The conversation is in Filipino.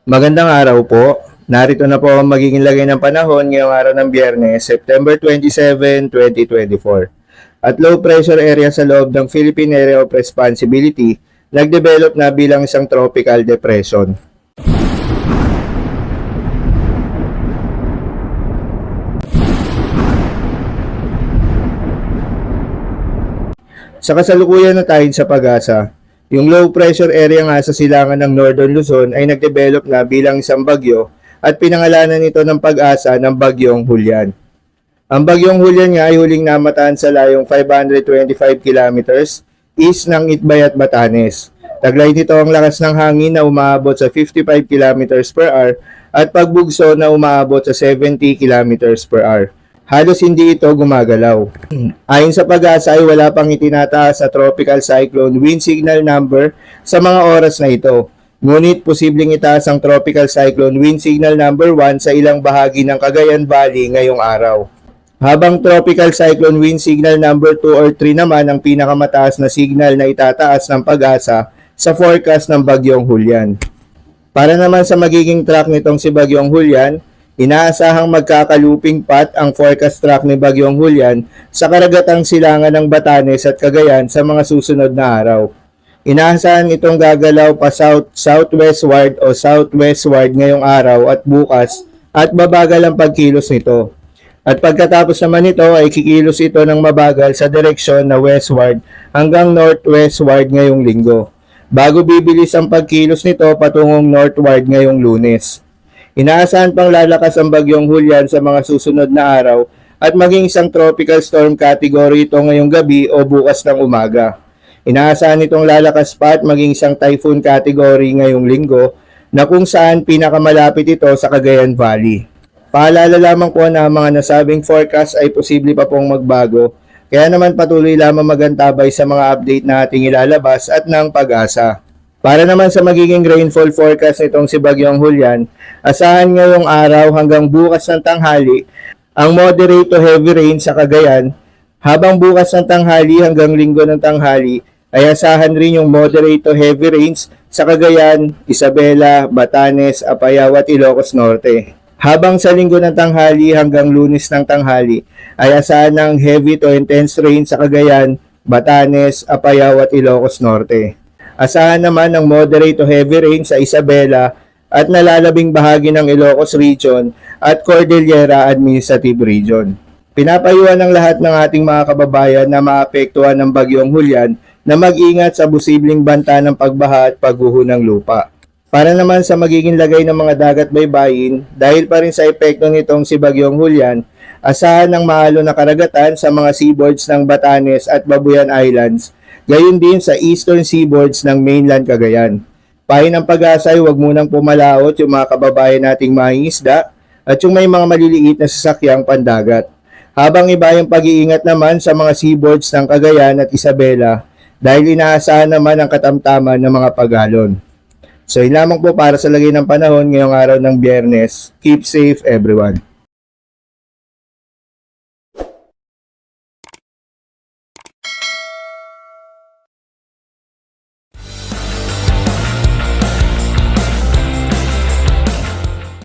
Magandang araw po. Narito na po ang magiging lagay ng panahon ngayong araw ng Biyernes, September 27, 2024. At low pressure area sa loob ng Philippine Area of Responsibility nagdevelop na bilang isang tropical depression. Sa kasalukuyan na tayo sa pag-asa, yung low pressure area nga sa silangan ng Northern Luzon ay nagdevelop na bilang isang bagyo at pinangalanan ito ng pag-asa ng Bagyong Julian. Ang Bagyong Julian nga ay huling namataan sa layong 525 kilometers east ng Itbay at Batanes. Taglay nito ang lakas ng hangin na umaabot sa 55 kilometers per hour at pagbugso na umaabot sa 70 kilometers per hour. Halos hindi ito gumagalaw. Ayon sa pag-asa ay wala pang itinataas na tropical cyclone wind signal number sa mga oras na ito. Ngunit posibleng itaas ang tropical cyclone wind signal number 1 sa ilang bahagi ng Cagayan Valley ngayong araw. Habang tropical cyclone wind signal number 2 or 3 naman ang pinakamataas na signal na itataas ng pag-asa sa forecast ng Bagyong Julian. Para naman sa magiging track nitong si Bagyong Julian, inaasahang magkakaluping path ang forecast track ni Bagyong Julian sa karagatang silangan ng Batanes at Cagayan sa mga susunod na araw. Inaasahan itong gagalaw pa southwestward o southwestward ngayong araw at bukas at babagal ang pagkilos nito. At pagkatapos naman nito ay kikilos ito ng mabagal sa direksyon na westward hanggang northwestward ngayong linggo, bago bibilis ang pagkilos nito patungong northward ngayong Lunes. Inaasahan pang lalakas ang Bagyong Julian sa mga susunod na araw at maging isang tropical storm category ito ngayong gabi o bukas ng umaga. Inaasahan itong lalakas pa at maging isang typhoon category ngayong linggo na kung saan pinakamalapit ito sa Cagayan Valley. Paalala lamang po na ang mga nasabing forecast ay posible pa pong magbago, kaya naman patuloy lamang magantabay sa mga update na ating ilalabas at ng pag-asa. Para naman sa magiging rainfall forecast nitong si Bagyong Julian, asahan ngayong araw hanggang bukas ng tanghali ang moderate to heavy rain sa Cagayan, habang bukas ng tanghali hanggang linggo ng tanghali ay asahan rin yung moderate to heavy rains sa Cagayan, Isabela, Batanes, Apayao at Ilocos Norte. Habang sa linggo ng tanghali hanggang Lunes ng tanghali ay asahan ng heavy to intense rain sa Cagayan, Batanes, Apayao at Ilocos Norte. Asahan naman ng moderate to heavy rain sa Isabela at nalalabing bahagi ng Ilocos Region at Cordillera Administrative Region. Pinapayuhan ng lahat ng ating mga kababayan na maapektuhan ng Bagyong Julian na mag-ingat sa posibleng banta ng pagbaha at pagguho ng lupa. Para naman sa magiging lagay ng mga dagat baybayin, dahil pa rin sa epekto nitong si Bagyong Julian, asahan ng maalo na karagatan sa mga seaboards ng Batanes at Babuyan Islands, gayon din sa eastern seaboards ng mainland Cagayan. Payo ng pag-asa ay huwag munang pumalaot yung mga kababayan nating mangingisda at yung may mga maliliit na sasakyang pandagat. Habang iba yung pag-iingat naman sa mga seaboards ng Cagayan at Isabela dahil inaasahan naman ang katamtaman ng mga paghalon. So yun lamang po para sa lagay ng panahon ngayong araw ng Biyernes. Keep safe everyone.